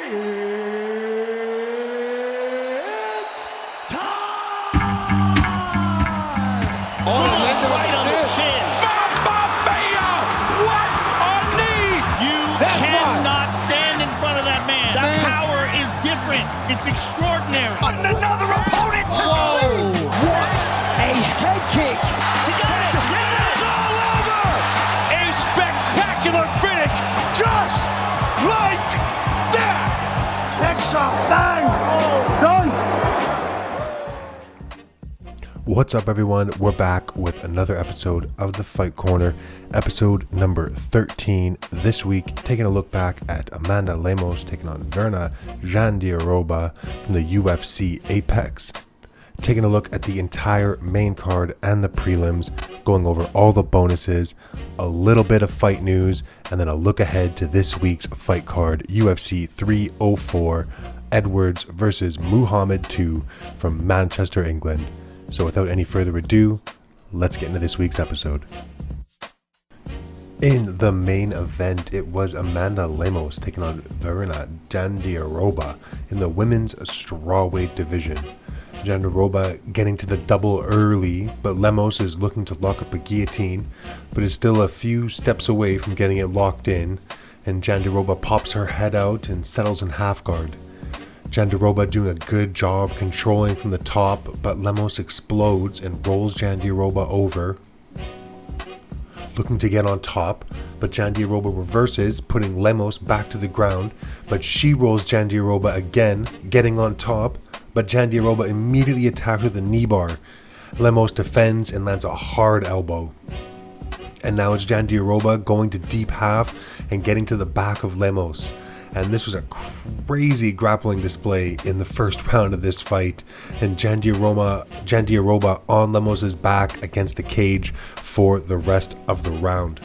It's extraordinary. Another opponent. Whoa! What a head kick! It's all over. A spectacular finish, just like that. Headshot, bang! Done. What's up, everyone? We're back with another episode of the Fight Corner, episode number 13. This week, taking a look back at Amanda Lemos taking on Virna Jandiroba from the UFC Apex. Taking a look at the entire main card and the prelims, going over all the bonuses, a little bit of fight news, and then a look ahead to this week's fight card, UFC 304, Edwards versus Mohammed 2 from Manchester, England. So without any further ado, let's get into this week's episode. In the main event, it was Amanda Lemos taking on Virna Jandiroba in the women's strawweight division. Jandiroba getting to the double early, but Lemos is looking to lock up a guillotine, but is still a few steps away from getting it locked in, and Jandiroba pops her head out and settles in half guard. Jandiroba doing a good job controlling from the top, but Lemos explodes and rolls Jandiroba over, looking to get on top, but Jandiroba reverses, putting Lemos back to the ground, but she rolls Jandiroba again, getting on top, but Jandiroba immediately attacks with a knee bar. Lemos defends and lands a hard elbow. And now it's Jandiroba going to deep half and getting to the back of Lemos. And this was a crazy grappling display in the first round of this fight, and Jandiroba on Lemos' back against the cage for the rest of the round.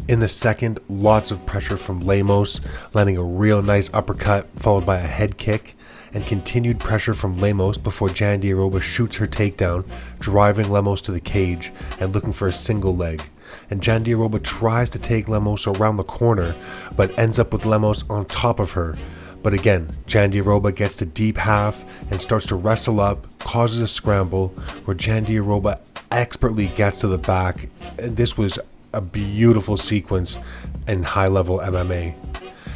In the second, lots of pressure from Lemos, landing a real nice uppercut followed by a head kick, and continued pressure from Lemos before Jandiroba shoots her takedown, driving Lemos to the cage and looking for a single leg. And Jandiroba tries to take Lemos around the corner, but ends up with Lemos on top of her. But again, Jandiroba gets to deep half and starts to wrestle up, causes a scramble, where Jandiroba expertly gets to the back. And this was a beautiful sequence in high-level MMA.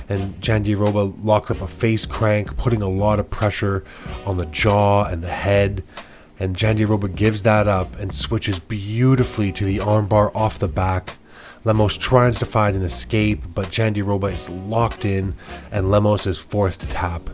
And Jandiroba locks up a face crank, putting a lot of pressure on the jaw and the head. And Jandiroba gives that up and switches beautifully to the armbar off the back. Lemos tries to find an escape, but Jandiroba is locked in and Lemos is forced to tap.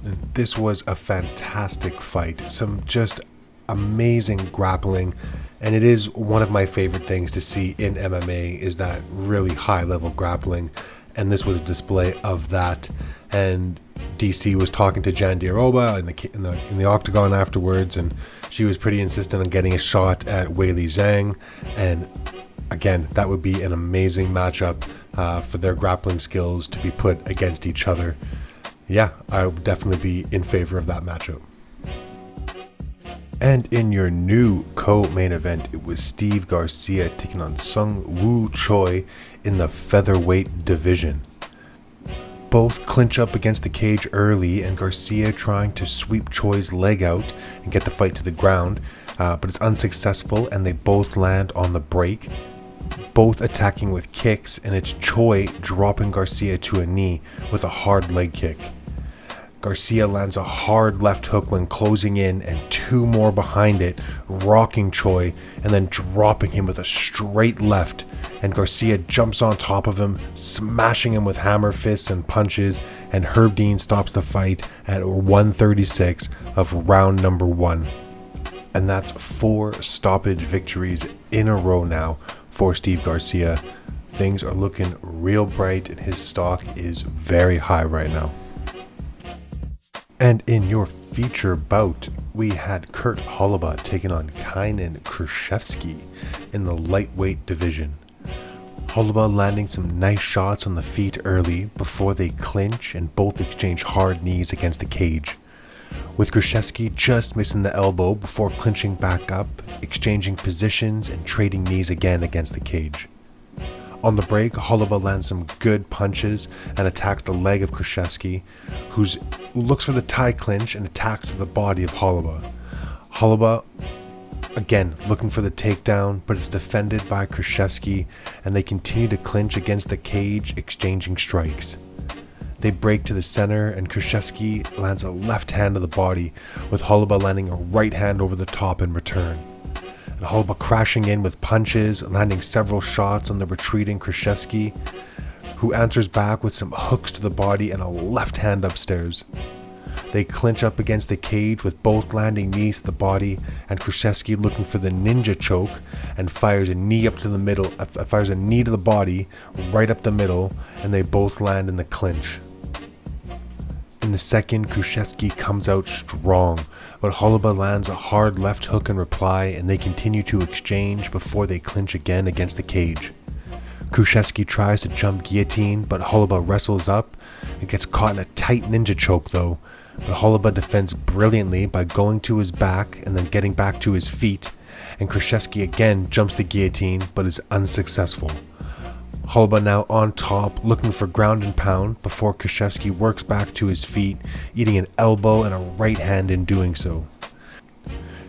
And this was a fantastic fight. Some just amazing grappling. And it is one of my favorite things to see in MMA is that really high level grappling. And this was a display of that. And DC was talking to Jandiroba in the octagon afterwards, and she was pretty insistent on getting a shot at Weili Zhang. And again, that would be an amazing matchup for their grappling skills to be put against each other. Yeah, I would definitely be in favor of that matchup. And in your new co-main event, it was Steve Garcia taking on Seung-woo Choi in the featherweight division. Both clinch up against the cage early, and Garcia trying to sweep Choi's leg out and get the fight to the ground, but it's unsuccessful and they both land on the break, both attacking with kicks, and it's Choi dropping Garcia to a knee with a hard leg kick. Garcia lands a hard left hook when closing in, and two more behind it, rocking Choi and then dropping him with a straight left, and Garcia jumps on top of him, smashing him with hammer fists and punches, and Herb Dean stops the fight at 136 of round number 1. And that's 4 stoppage victories in a row now for Steve Garcia. Things are looking real bright and his stock is very high right now. And in your feature bout, we had Kurt Holobaugh taking on Kaynan Kruschewsky in the lightweight division. Holobaugh landing some nice shots on the feet early before they clinch and both exchange hard knees against the cage, with Kruschewsky just missing the elbow before clinching back up, exchanging positions and trading knees again against the cage. On the break, Holobaugh lands some good punches and attacks the leg of Kruschewsky, who looks for the tie clinch and attacks to the body of Holobaugh. Holobaugh, again, looking for the takedown, but is defended by Kruschewsky, and they continue to clinch against the cage, exchanging strikes. They break to the center, and Kruschewsky lands a left hand to the body, with Holobaugh landing a right hand over the top in return. And Holobaugh crashing in with punches, landing several shots on the retreating Kruschewsky, who answers back with some hooks to the body and a left hand upstairs. They clinch up against the cage with both landing knees to the body, and Kruschewsky looking for the ninja choke and fires a knee up to the middle, fires a knee to the body right up the middle, and they both land in the clinch. In the second, Kruschewsky comes out strong, but Holobaugh lands a hard left hook in reply, and they continue to exchange before they clinch again against the cage. Kruschewsky tries to jump guillotine, but Holobaugh wrestles up and gets caught in a tight ninja choke though. But Holobaugh defends brilliantly by going to his back and then getting back to his feet, and Kruschewsky again jumps the guillotine but is unsuccessful. Holobaugh now on top, looking for ground and pound before Kruschewsky works back to his feet, eating an elbow and a right hand in doing so.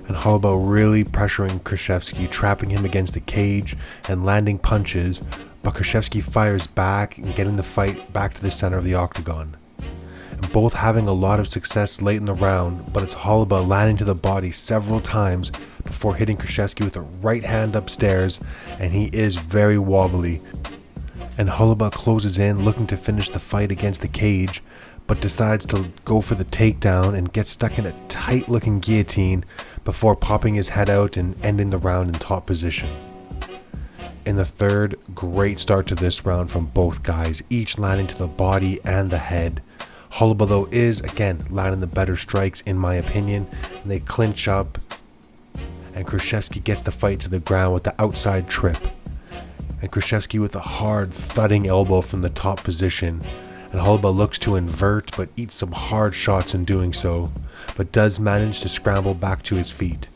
And Holobaugh really pressuring Kruschewsky, trapping him against the cage and landing punches, but Kruschewsky fires back and getting the fight back to the center of the octagon. And both having a lot of success late in the round, but it's Holobaugh landing to the body several times before hitting Kruschewsky with a right hand upstairs, and he is very wobbly. And Holobaugh closes in, looking to finish the fight against the cage, but decides to go for the takedown and gets stuck in a tight looking guillotine before popping his head out and ending the round in top position. In the third, great start to this round from both guys, each landing to the body and the head. Holobaugh though is, again, landing the better strikes in my opinion, and they clinch up, and Kruschewsky gets the fight to the ground with the outside trip. And Kruschewsky with a hard thudding elbow from the top position, and Holobaugh looks to invert but eats some hard shots in doing so, but does manage to scramble back to his feet.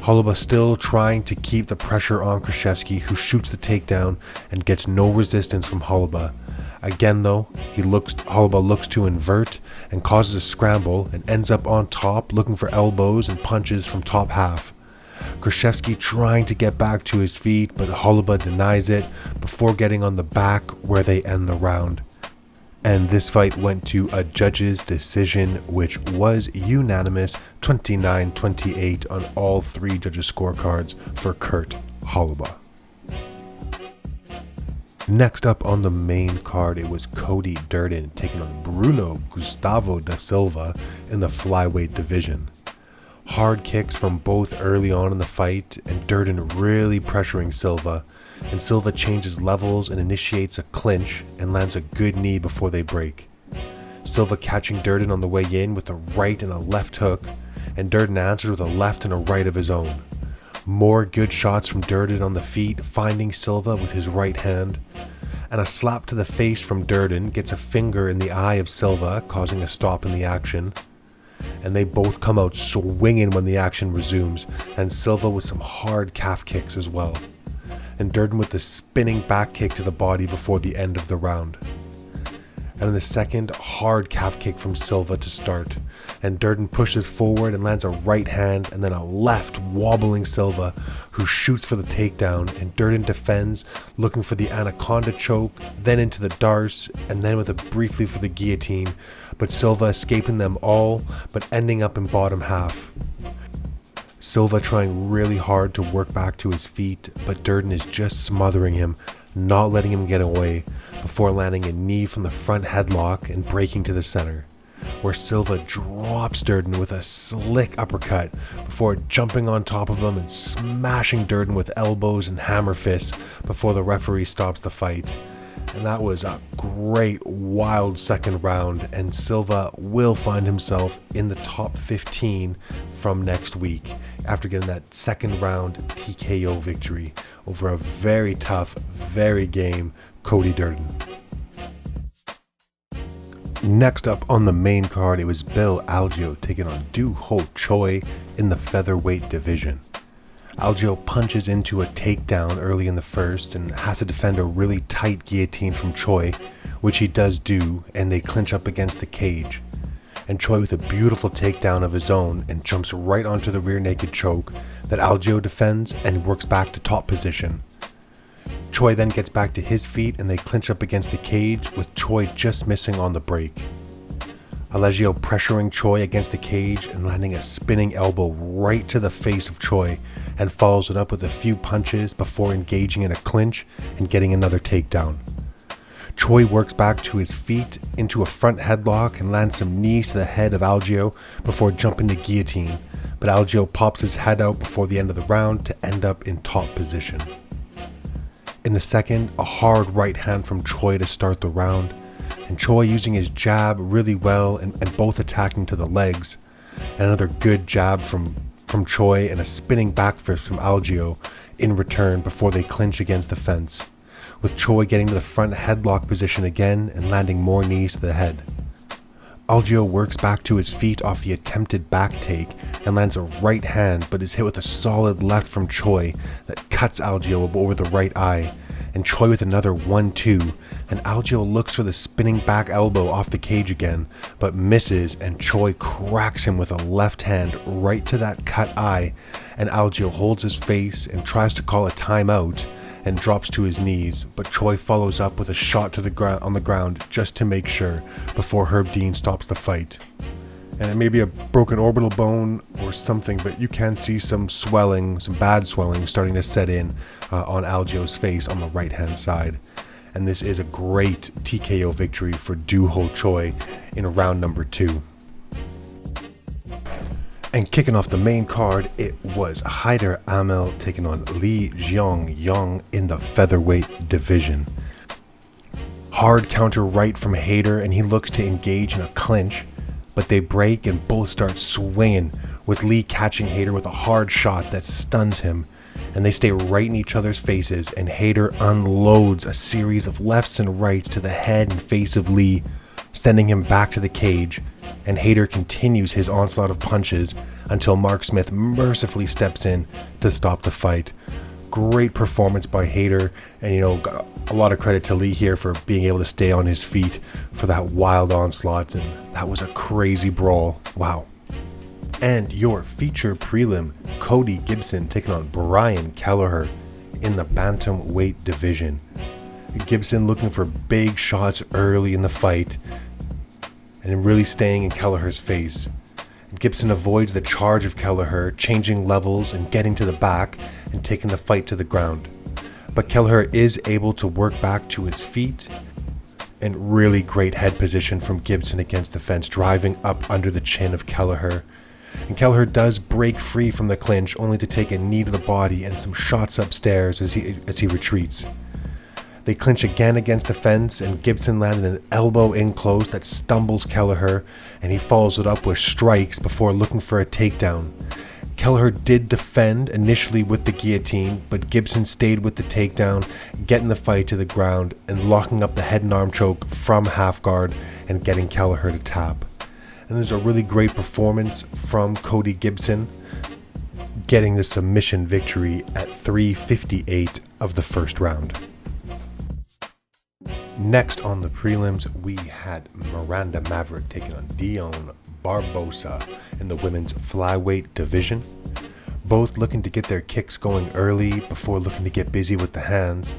Holobaugh still trying to keep the pressure on Kruschewsky, who shoots the takedown and gets no resistance from Holobaugh. Again though, Holobaugh looks to invert and causes a scramble and ends up on top looking for elbows and punches from top half. Kruschewsky trying to get back to his feet, but Holobaugh denies it before getting on the back, where they end the round. And this fight went to a judge's decision, which was unanimous 29-28 on all three judges' scorecards for Kurt Holobaugh. Next up on the main card, it was Cody Durden taking on Bruno Gustavo da Silva in the flyweight division. Hard kicks from both early on in the fight, and Durden really pressuring Silva, and Silva changes levels and initiates a clinch and lands a good knee before they break. Silva catching Durden on the way in with a right and a left hook, and Durden answers with a left and a right of his own. More good shots from Durden on the feet, finding Silva with his right hand, and a slap to the face from Durden gets a finger in the eye of Silva, causing a stop in the action. And they both come out swinging when the action resumes, and Silva with some hard calf kicks as well, and Durden with the spinning back kick to the body before the end of the round. And in the second, hard calf kick from Silva to start, and Durden pushes forward and lands a right hand and then a left, wobbling Silva, who shoots for the takedown, and Durden defends, looking for the anaconda choke, then into the darce, and then with a briefly for the guillotine, but Silva escaping them all, but ending up in bottom half. Silva trying really hard to work back to his feet, but Durden is just smothering him, not letting him get away, before landing a knee from the front headlock and breaking to the center, where Silva drops Durden with a slick uppercut before jumping on top of him and smashing Durden with elbows and hammer fists before the referee stops the fight. And that was a great wild second round, and Silva will find himself in the top 15 from next week after getting that second round TKO victory over a very tough, very game Cody Durden. Next up on the main card, it was Algeo taking on Choi in the featherweight division. Algeo punches into a takedown early in the first and has to defend a really tight guillotine from Choi, which he does do, and they clinch up against the cage. And Choi with a beautiful takedown of his own and jumps right onto the rear naked choke that Algeo defends and works back to top position. Choi then gets back to his feet and they clinch up against the cage with Choi just missing on the break. Algeo pressuring Choi against the cage and landing a spinning elbow right to the face of Choi and follows it up with a few punches before engaging in a clinch and getting another takedown. Choi works back to his feet into a front headlock and lands some knees to the head of Algeo before jumping the guillotine, but Algeo pops his head out before the end of the round to end up in top position. In the second, a hard right hand from Choi to start the round, and Choi using his jab really well and both attacking to the legs. Another good jab from Choi and a spinning back fist from Algeo in return before they clinch against the fence, with Choi getting to the front headlock position again and landing more knees to the head. Algeo works back to his feet off the attempted back take and lands a right hand but is hit with a solid left from Choi that cuts Algeo over the right eye, and Choi with another 1-2, and Algeo looks for the spinning back elbow off the cage again, but misses, and Choi cracks him with a left hand right to that cut eye, and Algeo holds his face and tries to call a timeout and drops to his knees, but Choi follows up with a shot to the ground on the ground just to make sure before Herb Dean stops the fight. And it may be a broken orbital bone or something, but you can see some swelling, some bad swelling starting to set in on Algeo's face on the right hand side. And this is a great TKO victory for Do-Ho Choi in round number 2. And kicking off the main card, it was Hyder Amil taking on Jeong-yeong in the featherweight division. Hard counter right from Hyder, and he looks to engage in a clinch, but they break and both start swinging, with Lee catching Hyder with a hard shot that stuns him, and they stay right in each other's faces, and Hyder unloads a series of lefts and rights to the head and face of Lee, sending him back to the cage, and Hyder continues his onslaught of punches until Mark Smith mercifully steps in to stop the fight. Great performance by Hyder, and a lot of credit to Lee here for being able to stay on his feet for that wild onslaught, and that was a crazy brawl. Wow. And your feature prelim, Cody Gibson taking on Brian Kelleher in the bantamweight division. Gibson looking for big shots early in the fight and really staying in Kelleher's face. Gibson avoids the charge of Kelleher, changing levels and getting to the back and taking the fight to the ground. But Kelleher is able to work back to his feet, and really great head position from Gibson against the fence, driving up under the chin of Kelleher. And Kelleher does break free from the clinch, only to take a knee to the body and some shots upstairs as he retreats. They clinch again against the fence, and Gibson landed an elbow in close that stumbles Kelleher, and he follows it up with strikes before looking for a takedown. Kelleher did defend initially with the guillotine, but Gibson stayed with the takedown, getting the fight to the ground and locking up the head and arm choke from half guard and getting Kelleher to tap. And there's a really great performance from Cody Gibson, getting the submission victory at 3:58 of the first round. Next on the prelims, we had Miranda Maverick taking on Dione Barbosa in the women's flyweight division. Both looking to get their kicks going early before looking to get busy with the hands.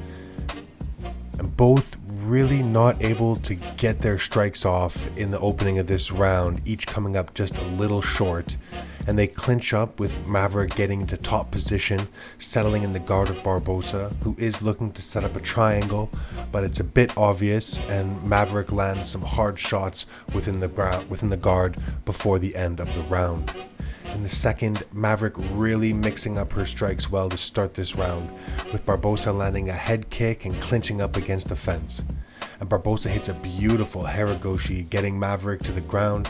And both really not able to get their strikes off in the opening of this round, each coming up just a little short. And they clinch up with Maverick getting into top position, settling in the guard of Barbosa, who is looking to set up a triangle, but it's a bit obvious, and Maverick lands some hard shots within the guard before the end of the round. In the second, Maverick really mixing up her strikes well to start this round, with Barbosa landing a head kick and clinching up against the fence. And Barbosa hits a beautiful Haragoshi, getting Maverick to the ground,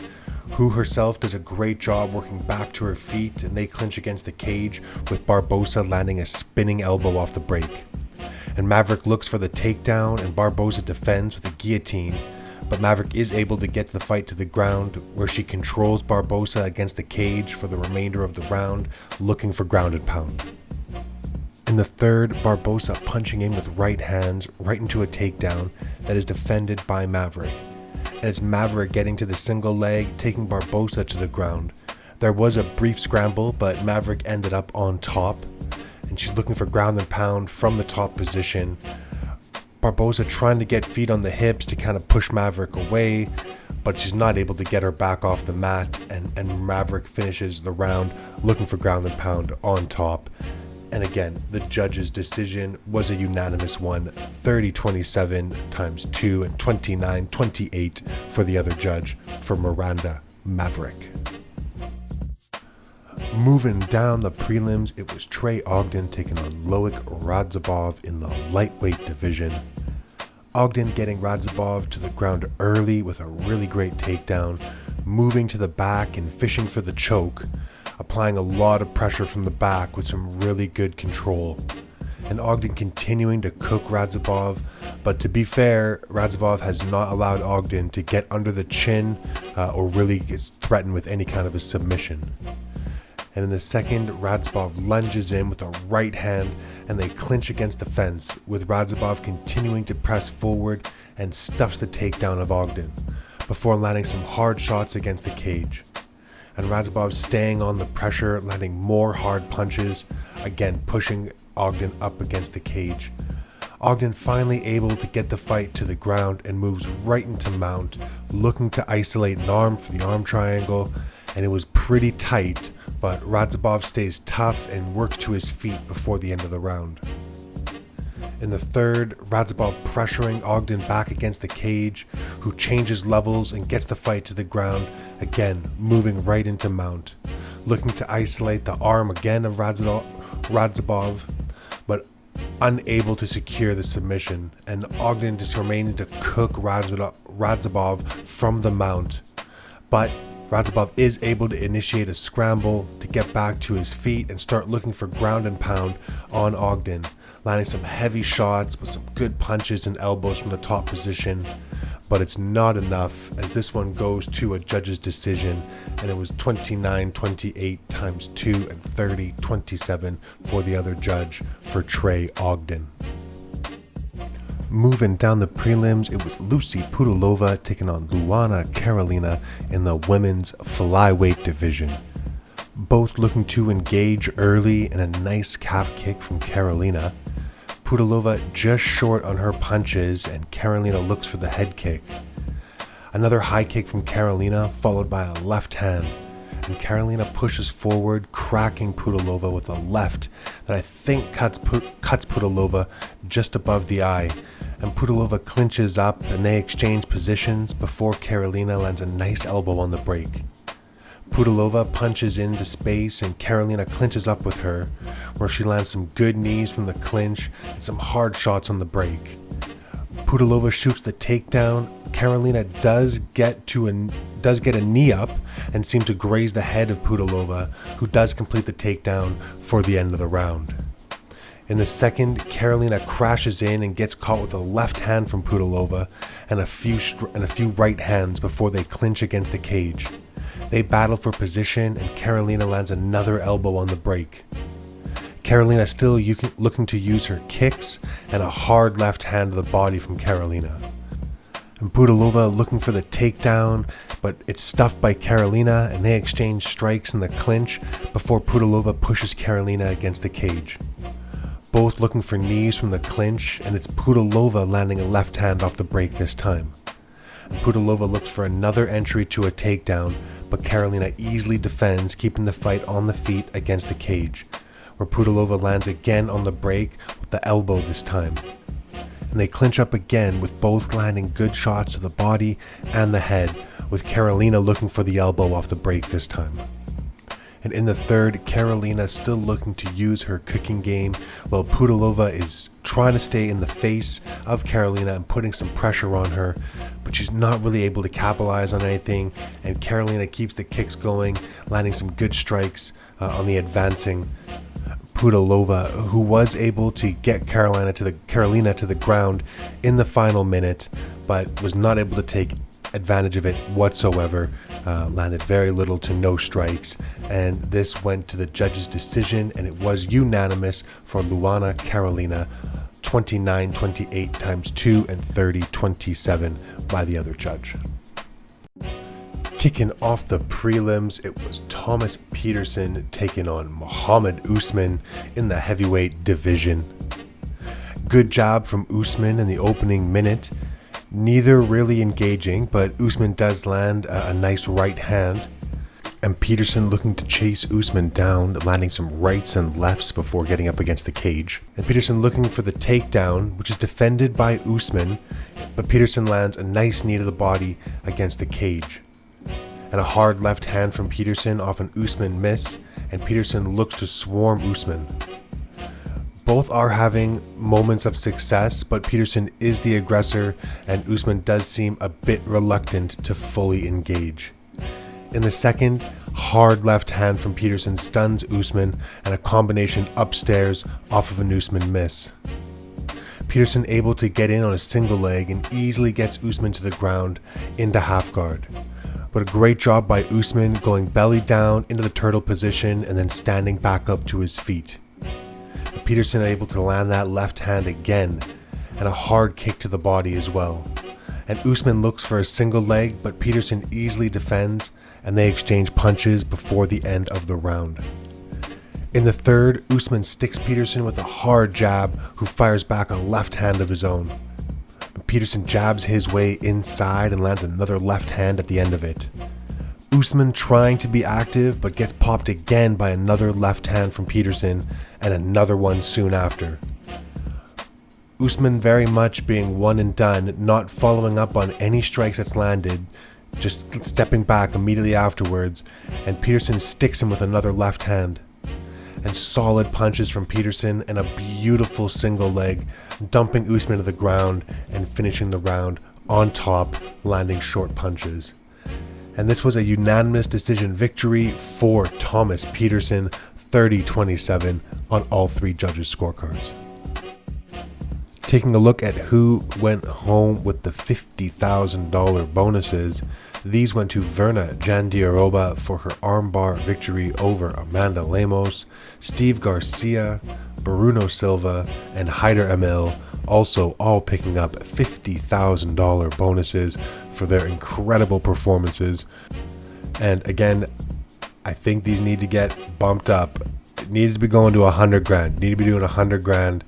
who herself does a great job working back to her feet, and they clinch against the cage with Barbosa landing a spinning elbow off the break. And Maverick looks for the takedown, and Barbosa defends with a guillotine, but Maverick is able to get the fight to the ground, where she controls Barbosa against the cage for the remainder of the round, looking for ground and pound. In the third, Barbosa punching in with right hands right into a takedown that is defended by Maverick. And it's Maverick getting to the single leg, taking Barbosa to the ground. There was a brief scramble, but Maverick ended up on top, and she's looking for ground and pound from the top position. Barbosa trying to get feet on the hips to kind of push Maverick away, but she's not able to get her back off the mat, and Maverick finishes the round looking for ground and pound on top. And again, the judge's decision was a unanimous one, 30-27 times 2 and 29-28 for the other judge, for Miranda Maverick. Moving down the prelims, it was Trey Ogden taking on Loik Radzhabov in the lightweight division. Ogden getting Radzhabov to the ground early with a really great takedown, moving to the back and fishing for the choke, applying a lot of pressure from the back with some really good control. And Ogden continuing to cook Radzhabov, but to be fair, Radzhabov has not allowed Ogden to get under the chin or really gets threatened with any kind of a submission. And in the second, Radzhabov lunges in with a right hand and they clinch against the fence, with Radzhabov continuing to press forward and stuffs the takedown of Ogden before landing some hard shots against the cage. And Radzhabov staying on the pressure, landing more hard punches, again pushing Ogden up against the cage. Ogden finally able to get the fight to the ground and moves right into mount, looking to isolate an arm for the arm triangle, and it was pretty tight, but Radzhabov stays tough and works to his feet before the end of the round. In the third, Radzhabov pressuring Ogden back against the cage, who changes levels and gets the fight to the ground, again moving right into mount, looking to isolate the arm again of Radzhabov, but unable to secure the submission, and Ogden just remaining to cook Radzhabov from the mount. But Radzhabov is able to initiate a scramble to get back to his feet and start looking for ground and pound on Ogden, landing some heavy shots with some good punches and elbows from the top position. But it's not enough, as this one goes to a judge's decision, and it was 29-28 times 2 and 30-27 for the other judge, for Trey Ogden. Moving down the prelims, it was Lucie Pudilová taking on Luana Carolina in the women's flyweight division. Both looking to engage early, and a nice calf kick from Carolina. Pudilová just short on her punches, and Carolina looks for the head kick. Another high kick from Carolina, followed by a left hand, and Carolina pushes forward, cracking Pudilová with a left that I think cuts Pudilová just above the eye, and Pudilová clinches up and they exchange positions before Carolina lands a nice elbow on the break. Pudilová punches into space and Carolina clinches up with her, where she lands some good knees from the clinch and some hard shots on the break. Pudilová shoots the takedown. Carolina does get a knee up and seem to graze the head of Pudilová, who does complete the takedown for the end of the round. In the second, Carolina crashes in and gets caught with a left hand from Pudilová and a few right hands before they clinch against the cage. They battle for position, and Carolina lands another elbow on the break. Carolina still looking to use her kicks and a hard left hand to the body from Carolina. And Pudilová looking for the takedown, but it's stuffed by Carolina, and they exchange strikes in the clinch before Pudilová pushes Carolina against the cage. Both looking for knees from the clinch, and it's Pudilová landing a left hand off the break this time. And Pudilová looks for another entry to a takedown, but Carolina easily defends, keeping the fight on the feet against the cage, where Pudilová lands again on the break with the elbow this time. And they clinch up again, with both landing good shots to the body and the head, with Carolina looking for the elbow off the break this time. And in the third, Carolina still looking to use her cooking game, while Pudilová is trying to stay in the face of Carolina and putting some pressure on her, but she's not really able to capitalize on anything, and Carolina keeps the kicks going, landing some good strikes on the advancing Pudilová, who was able to get Carolina to the ground in the final minute, but was not able to take advantage of it whatsoever, landed very little to no strikes, and this went to the judge's decision, and it was unanimous for Luana Carolina, 29-28 times 2 and 30-27 by the other judge. Kicking off the prelims, it was Thomas Petersen taking on Mohammed Usman in the heavyweight division. Good job from Usman in the opening minute. Neither really engaging, but Usman does land a nice right hand. And Petersen looking to chase Usman down, landing some rights and lefts before getting up against the cage. And Petersen looking for the takedown, which is defended by Usman, but Petersen lands a nice knee to the body against the cage. And a hard left hand from Petersen off an Usman miss, and Petersen looks to swarm Usman. Both are having moments of success, but Petersen is the aggressor, and Usman does seem a bit reluctant to fully engage. In the second, hard left hand from Petersen stuns Usman, and a combination upstairs off of an Usman miss. Petersen able to get in on a single leg and easily gets Usman to the ground into half guard. But a great job by Usman going belly down into the turtle position and then standing back up to his feet. Petersen able to land that left hand again, and a hard kick to the body as well. And Usman looks for a single leg, but Petersen easily defends, and they exchange punches before the end of the round. In the third, Usman sticks Petersen with a hard jab, who fires back a left hand of his own. Petersen jabs his way inside and lands another left hand at the end of it. Usman trying to be active, but gets popped again by another left hand from Petersen, and another one soon after. Usman very much being one and done, not following up on any strikes that's landed, just stepping back immediately afterwards, and Petersen sticks him with another left hand. And solid punches from Petersen and a beautiful single leg, dumping Usman to the ground and finishing the round on top, landing short punches. And this was a unanimous decision victory for Thomas Petersen, 30-27 on all three judges' scorecards. Taking a look at who went home with the $50,000 bonuses, these went to Virna Jandiroba for her armbar victory over Amanda Lemos, Steve Garcia, Bruno Silva, and Hyder Amil, also all picking up $50,000 bonuses for their incredible performances. And again, I think these need to get bumped up. It needs to be going to $100,000. Need to be doing $100,000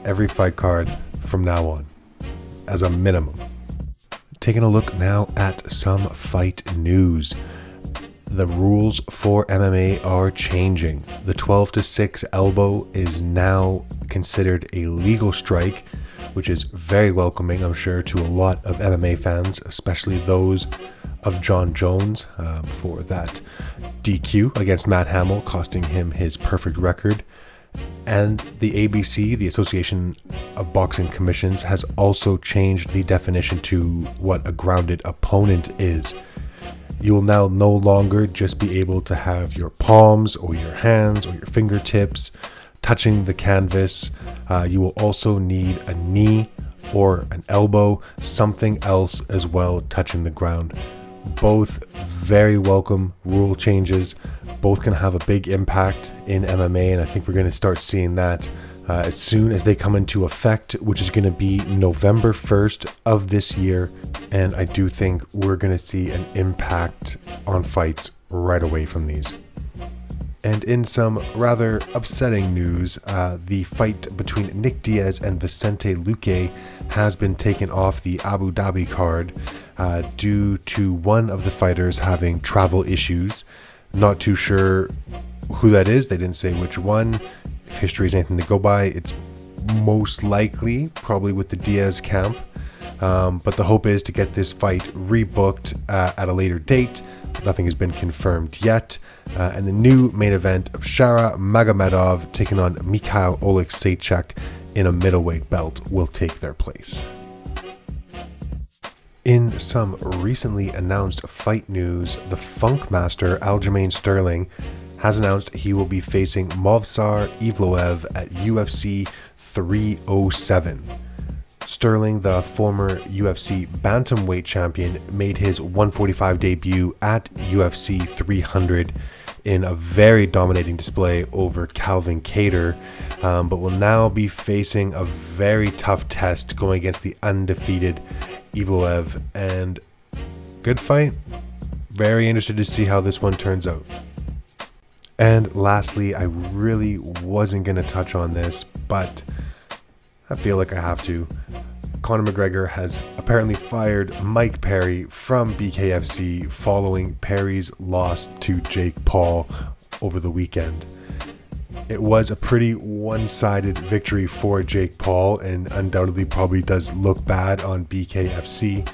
every fight card from now on, as a minimum. Taking a look now at some fight news. The rules for MMA are changing. The 12-6 elbow is now considered a legal strike, which is very welcoming, I'm sure, to a lot of MMA fans, especially those of John Jones for that DQ against Matt Hamill, costing him his perfect record. And the ABC, the Association of Boxing Commissions, has also changed the definition to what a grounded opponent is. You will now no longer just be able to have your palms or your hands or your fingertips touching the canvas. You will also need a knee or an elbow, something else as well touching the ground. Both very welcome rule changes. Both can have a big impact in MMA, and I think we're going to start seeing that as soon as they come into effect, which is going to be November 1st of this year. And I do think we're going to see an impact on fights right away from these. And in some rather upsetting news, the fight between Nick Diaz and Vicente Luque has been taken off the Abu Dhabi card due to one of the fighters having travel issues. Not too sure who that is. They didn't say which one. If history is anything to go by, it's most likely probably with the Diaz camp. But the hope is to get this fight rebooked at a later date. Nothing has been confirmed yet. And the new main event of Shara Magomedov taking on Mikhail Oleksiejczuk in a middleweight belt will take their place. In some recently announced fight news, the Funk Master Aljamain Sterling has announced he will be facing Movsar Evloev at UFC 307. Sterling, the former UFC bantamweight champion, made his 145 debut at UFC 300 in a very dominating display over Calvin Kattar, but will now be facing a very tough test going against the undefeated Evloev. And good fight. Very interested to see how this one turns out. And lastly, I really wasn't going to touch on this, but I feel like I have to. Conor McGregor has apparently fired Mike Perry from BKFC following Perry's loss to Jake Paul over the weekend. It was a pretty one-sided victory for Jake Paul and undoubtedly probably does look bad on BKFC,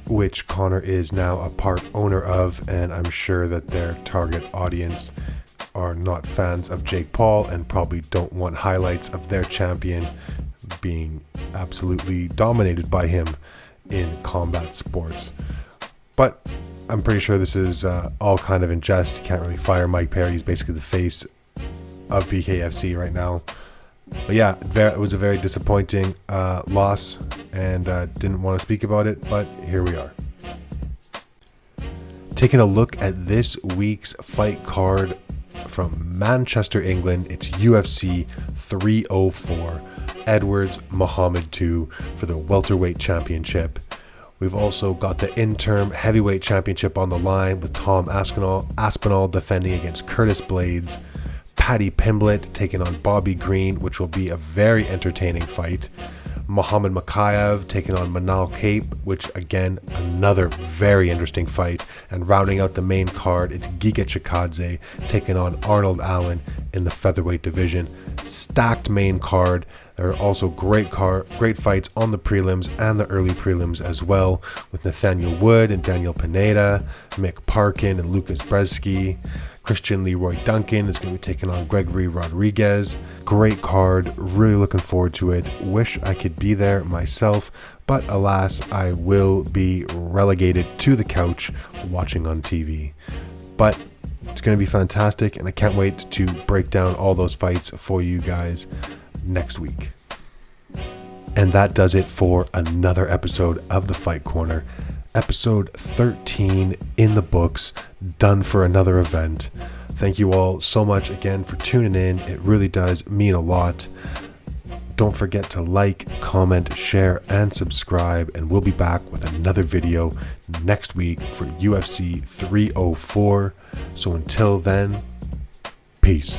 which Conor is now a part owner of, and I'm sure that their target audience are not fans of Jake Paul and probably don't want highlights of their champion being absolutely dominated by him in combat sports. But I'm pretty sure this is all kind of in jest. You can't really fire Mike Perry. He's basically the face of BKFC right now. But yeah, it was a very disappointing loss, and didn't want to speak about it, but here we are. Taking a look at this week's fight card from Manchester, England, it's UFC 304. Edwards Mohammed 2 for the welterweight championship. We've also got the interim heavyweight championship on the line with Tom Aspinall defending against Curtis Blades. Paddy Pimblett taking on Bobby Green, which will be a very entertaining fight. Muhammad Makayev taking on Manal Cape, which again, another very interesting fight. And rounding out the main card, it's Giga Chikadze taking on Arnold Allen in the featherweight division. Stacked main card. There are also great fights on the prelims and the early prelims as well, with Nathaniel Wood and Daniel Pineda, Mick Parkin and Lucas Bresky. Christian Leroy Duncan is going to be taking on Gregory Rodriguez. Great card, really looking forward to it. Wish I could be there myself, but alas, I will be relegated to the couch watching on TV. But it's going to be fantastic, and I can't wait to break down all those fights for you guys next week. And that does it for another episode of The Fight Corner. Episode 13 in the books, done for another event. Thank you all so much again for tuning in. It really does mean a lot. Don't forget to like, comment, share, and subscribe, and we'll be back with another video next week for UFC 304. So until then, peace.